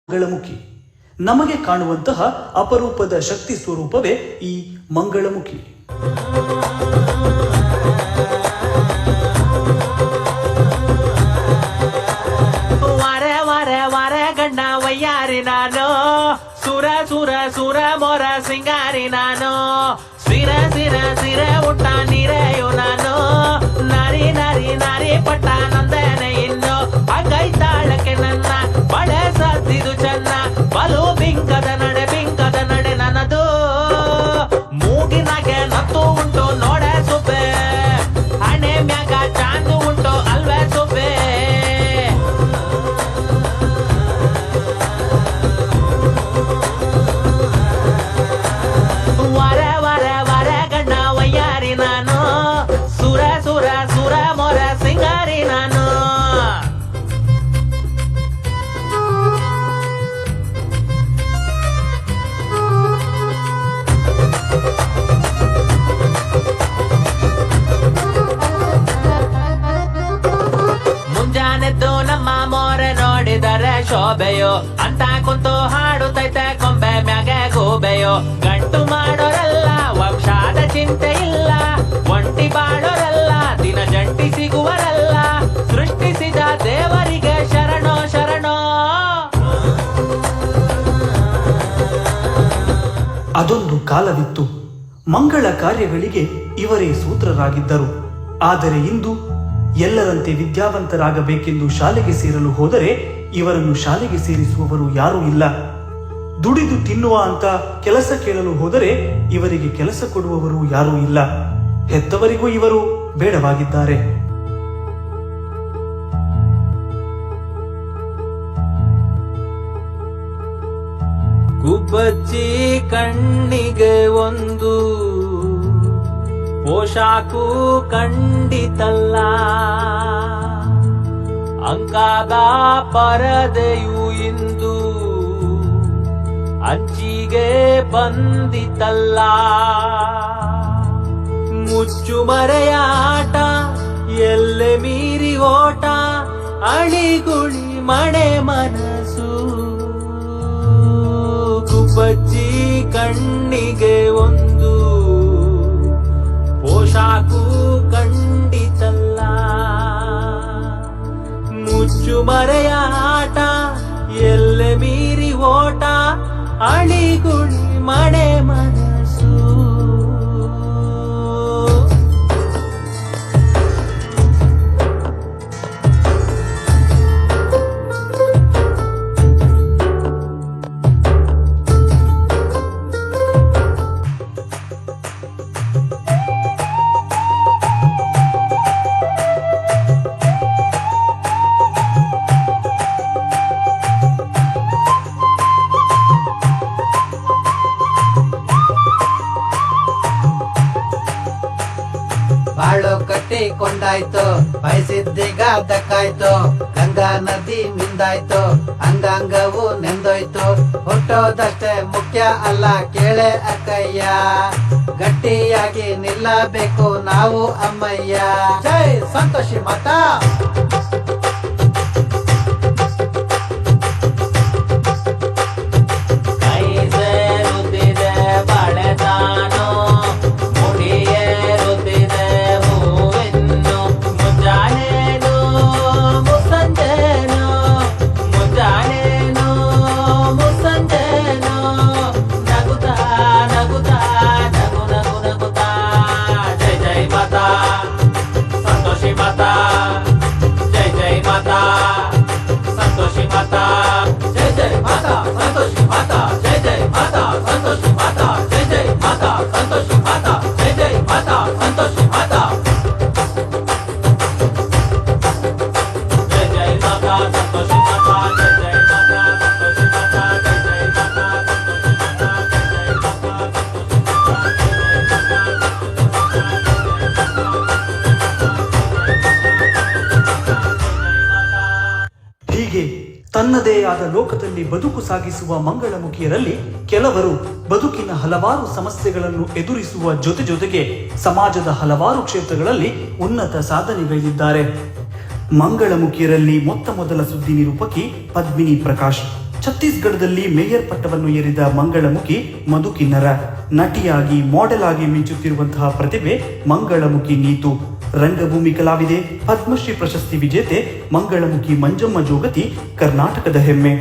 ಮಂಗಳಮುಖಿ. ನಮಗೆ ಕಾಣುವಂತಹ ಅಪರೂಪದ ಶಕ್ತಿ ಸ್ವರೂಪವೇ ಈ ಮಂಗಳಮುಖಿ. ವಾರೆ ವಾರೆ ವಾರೆ ಗಣ್ಣ ವಯ್ಯಾರಿ ನಾನು, ಸುರ ಸುರ ಸುರ ಮೊರ ಸಿಂಗಾರಿ ನಾನು, ಸಿರ ಸಿರ ಸಿರೆ ಊಟ ನೀರೆಯು ನಾನು, ನಾರಿ ನಾರಿ ನಾರಿ ಪಟ್ಟ ನಂದನೆ ಇನ್ನು, ಅಗೈತಾಳಕ್ಕೆ ನನ್ನ ಬಳೆ ಸದ್ದಿದು ಚೆನ್ನ, ಬಲು ಬಿಂಕದ ನಡೆ ನನ್ನದು, ಮೂಗಿನಾಗೆ ನತ್ತು ಉಂಟು ನೋಡೆ ಸುಬ್ಬೆ, ಹಣೆ ಮ್ಯಾಗ ಚಾಂದು ಉಂಟು ಅಲ್ವೇ ಸುಬ್ಬೆ. ವರೆ ವರೆ ವರೆ ಗಣ್ಣ ವಯ್ಯಾರಿ ನಾನು, ಸುರ ಸುರ ಸುರ ಮೊರ ಸಿಂಗಾರಿ ನಾನು. ಮುಂಜಾನೆದ್ದು ನಮ್ಮ ಮೋರೆ ನೋಡಿದರೆ ಶೋಭೆಯೋ ಅಂತ ಕುಂತು ಹಾಡುತ್ತೈತೆ ಕೊಂಬೆ ಮ್ಯಾಗೆ ಗೂಬೆಯೋ, ಗಂಟು ಮಾಡೋರಲ್ಲ ವಂಶಾದ ಚಿಂತೆ ಇಲ್ಲ, ಒಂಟಿ ಬಾಳೋರಲ್ಲ ದಿನ ಜಂಟಿ ಸಿಗುವರಲ್ಲ, ಸೃಷ್ಟಿಸಿದ ದೇವರಿಗೆ ಶರಣೋ ಶರಣೋ. ಅದೊಂದು ಕಾಲವಿತ್ತು, ಮಂಗಳ ಕಾರ್ಯಗಳಿಗೆ ಇವರೇ ಸೂತ್ರರಾಗಿದ್ದರು. ಆದರೆ ಇಂದು ಎಲ್ಲರಂತೆ ವಿದ್ಯಾವಂತರಾಗಬೇಕೆಂದು ಶಾಲೆಗೆ ಸೇರಲು ಹೋದರೆ ಇವರನ್ನು ಶಾಲೆಗೆ ಸೇರಿಸುವವರು ಯಾರೂ ಇಲ್ಲ. ದುಡಿದು ತಿನ್ನುವ ಅಂತ ಕೆಲಸ ಕೇಳಲು ಹೋದರೆ ಇವರಿಗೆ ಕೆಲಸ ಕೊಡುವವರು ಯಾರೂ ಇಲ್ಲ. ಹೆತ್ತವರಿಗೂ ಇವರು ಬೇಡವಾಗಿದ್ದಾರೆ. ಗುಬ್ಬಚ್ಚಿ ಕಣ್ಣಿಗೆ ಒಂದು ಪೋಷಾಕು ಕಂಡಿತಲ್ಲ, ಅಂಕಾದ ಪರದೆಯು ಇಂದು ಅಂಚಿಗೆ ಬಂದಿತಲ್ಲ, ಮುಚ್ಚು ಮರೆಯಾಟ ಎಲ್ಲೆ ಮೀರಿ ಓಟ, ಅಳಿಗುಳಿ ಮಣೆ ಮನಸ್ಸು, ಗುಬ್ಬಚ್ಚಿ ಕಣ್ಣಿಗೆ ಒಂದು ಪೋಷಾಕು ಕಂಡಿತಲ್ಲ, ಮುಚ್ಚು ಮರೆಯಾಟ ಎಲ್ಲೆ ಮೀರಿ ಓಟ, ಅಳಿಗುಳಿ ಮಣೆ ಮನಸ್ಸು. ಬಾಳು ಕಟ್ಟಿಕೊಂಡಾಯ್ತು, ಬಯಸಿದ್ದೀಗ ದಕ್ಕಾಯ್ತು, ಗಂಗಾ ನದಿ ಮಿಂದಾಯ್ತು, ಅಂಗಾಂಗವು ನೆಂದೋಯ್ತು, ಹುಟ್ಟೋದಷ್ಟೇ ಮುಖ್ಯ ಅಲ್ಲ ಕೇಳೆ ಅಕ್ಕಯ್ಯ, ಗಟ್ಟಿಯಾಗಿ ನಿಲ್ಲಬೇಕು ನಾವು ಅಮ್ಮಯ್ಯ. ಜೈ ಸಂತೋಷಿ ಮಾತಾ. ತನ್ನದೇ ಆದ ಲೋಕದಲ್ಲಿ ಬದುಕು ಸಾಗಿಸುವ ಮಂಗಳಮುಖಿಯರಲ್ಲಿ ಕೆಲವರು ಬದುಕಿನ ಹಲವಾರು ಸಮಸ್ಯೆಗಳನ್ನು ಎದುರಿಸುವ ಜೊತೆಗೆ ಸಮಾಜದ ಹಲವಾರು ಕ್ಷೇತ್ರಗಳಲ್ಲಿ ಉನ್ನತ ಸಾಧನೆಗೈದಿದ್ದಾರೆ. ಮಂಗಳಮುಖಿಯರಲ್ಲಿ ಮೊತ್ತ ಮೊದಲ ಸುದ್ದಿ ನಿರೂಪಕಿ ಪದ್ಮಿನಿ ಪ್ರಕಾಶ್. ಛತ್ತೀಸ್ಗಢದಲ್ಲಿ ಮೇಯರ್ ಪಟ್ಟವನ್ನು ಏರಿದ ಮಂಗಳಮುಖಿ ಮಧು ಕಿನ್ನರ. ನಟಿಯಾಗಿ ಮಾಡೆಲ್ ಆಗಿ ಮಿಂಚುತ್ತಿರುವಂತಹ ಪ್ರತಿಭೆ ಮಂಗಳಮುಖಿ ನೀತು. ರಂಗಭೂಮಿ ಕಲಾವಿದೆ, ಪದ್ಮಶ್ರೀ ಪ್ರಶಸ್ತಿ ವಿಜೇತೆ ಮಂಗಳಮುಖಿ ಮಂಜಮ್ಮ ಜೋಗತಿ ಕರ್ನಾಟಕದ ಹೆಮ್ಮೆ.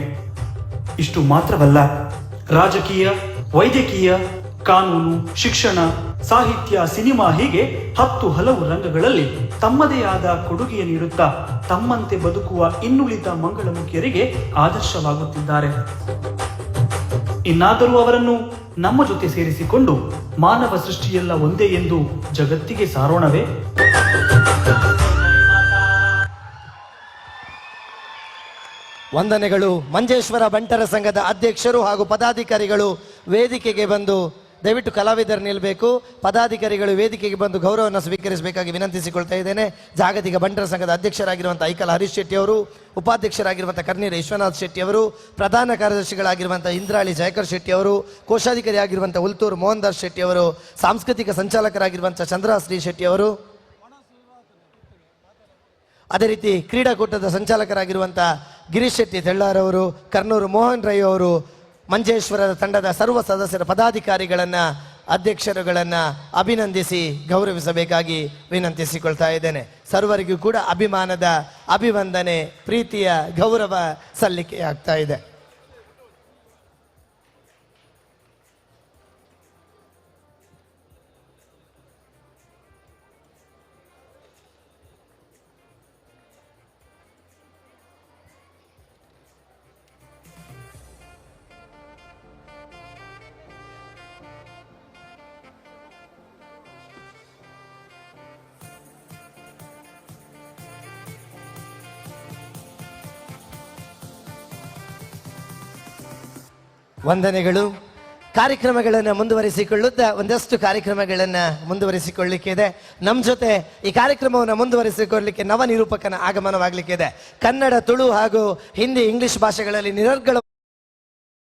ಇಷ್ಟು ಮಾತ್ರವಲ್ಲ, ರಾಜಕೀಯ, ವೈದ್ಯಕೀಯ, ಕಾನೂನು, ಶಿಕ್ಷಣ, ಸಾಹಿತ್ಯ, ಸಿನಿಮಾ ಹೀಗೆ 10 ಹಲವು ರಂಗಗಳಲ್ಲಿ ತಮ್ಮದೇ ಆದ ಕೊಡುಗೆ ನೀಡುತ್ತಾ ತಮ್ಮಂತೆ ಬದುಕುವ ಇನ್ನುಳಿದ ಮಂಗಳಮುಖಿಯರಿಗೆ ಆದರ್ಶವಾಗುತ್ತಿದ್ದಾರೆ. ಇನ್ನಾದರೂ ಅವರನ್ನು ನಮ್ಮ ಜೊತೆ ಸೇರಿಸಿಕೊಂಡು ಮಾನವ ಸೃಷ್ಟಿಯೆಲ್ಲ ಒಂದೇ ಎಂದು ಜಗತ್ತಿಗೆ ಸಾರೋಣವೇ? ವಂದನೆಗಳು. ಮಂಜೇಶ್ವರ ಬಂಟರ ಸಂಘದ ಅಧ್ಯಕ್ಷರು ಹಾಗೂ ಪದಾಧಿಕಾರಿಗಳು ವೇದಿಕೆಗೆ ಬಂದು ದಯವಿಟ್ಟು ಕಲಾವಿದರು ನಿಲ್ಲಬೇಕು. ಪದಾಧಿಕಾರಿಗಳು ವೇದಿಕೆಗೆ ಬಂದು ಗೌರವವನ್ನು ಸ್ವೀಕರಿಸಬೇಕಾಗಿ ವಿನಂತಿಸಿಕೊಳ್ತಾ ಇದ್ದೇನೆ. ಜಾಗತಿಕ ಬಂಟರ ಸಂಘದ ಅಧ್ಯಕ್ಷರಾಗಿರುವಂಥ ಐಕಲ ಹರೀಶ್ ಶೆಟ್ಟಿ ಅವರು, ಉಪಾಧ್ಯಕ್ಷರಾಗಿರುವಂಥ ಕರ್ನೀರ ವಿಶ್ವನಾಥ್ ಶೆಟ್ಟಿ ಅವರು, ಪ್ರಧಾನ ಕಾರ್ಯದರ್ಶಿಗಳಾಗಿರುವಂಥ ಇಂದ್ರಾಳಿ ಜಯಕರ್ ಶೆಟ್ಟಿ ಅವರು, ಕೋಶಾಧಿಕಾರಿಯಾಗಿರುವಂಥ ಉಲ್ತೂರು ಮೋಹನ್ ದಾಸ್ ಶೆಟ್ಟಿ ಅವರು, ಸಾಂಸ್ಕೃತಿಕ ಸಂಚಾಲಕರಾಗಿರುವಂಥ ಚಂದ್ರಶ್ರೀ ಶೆಟ್ಟಿ ಅವರು, ಅದೇ ರೀತಿ ಕ್ರೀಡಾಕೂಟದ ಸಂಚಾಲಕರಾಗಿರುವಂಥ ಗಿರೀಶ್ ಶೆಟ್ಟಿ ತೆಳ್ಳಾರವರು, ಕರ್ನೂರು ಮೋಹನ್ ರೈ ಅವರು, ಮಂಜೇಶ್ವರದ ತಂಡದ ಸರ್ವ ಸದಸ್ಯರ ಪದಾಧಿಕಾರಿಗಳನ್ನು, ಅಧ್ಯಕ್ಷರುಗಳನ್ನು ಅಭಿನಂದಿಸಿ ಗೌರವಿಸಬೇಕಾಗಿ ವಿನಂತಿಸಿಕೊಳ್ತಾ ಇದ್ದೇನೆ. ಸರ್ವರಿಗೂ ಕೂಡ ಅಭಿಮಾನದ ಅಭಿವಂದನೆ, ಪ್ರೀತಿಯ ಗೌರವ ಸಲ್ಲಿಕೆ ಆಗ್ತಾ ಇದೆ. ವಂದನೆಗಳು. ಕಾರ್ಯಕ್ರಮಗಳನ್ನು ಮುಂದುವರಿಸಿಕೊಳ್ಳುತ್ತಾ ಒಂದಷ್ಟು ಕಾರ್ಯಕ್ರಮಗಳನ್ನು ಮುಂದುವರಿಸಿಕೊಳ್ಳಲಿಕ್ಕಿದೆ. ನಮ್ಮ ಜೊತೆ ಈ ಕಾರ್ಯಕ್ರಮವನ್ನು ಮುಂದುವರಿಸಿಕೊಳ್ಳಲಿಕ್ಕೆ ನವ ನಿರೂಪಕನ ಆಗಮನವಾಗಲಿಕ್ಕಿದೆ. ಕನ್ನಡ, ತುಳು ಹಾಗೂ ಹಿಂದಿ, ಇಂಗ್ಲಿಷ್ ಭಾಷೆಗಳಲ್ಲಿ ನಿರರ್ಗಳ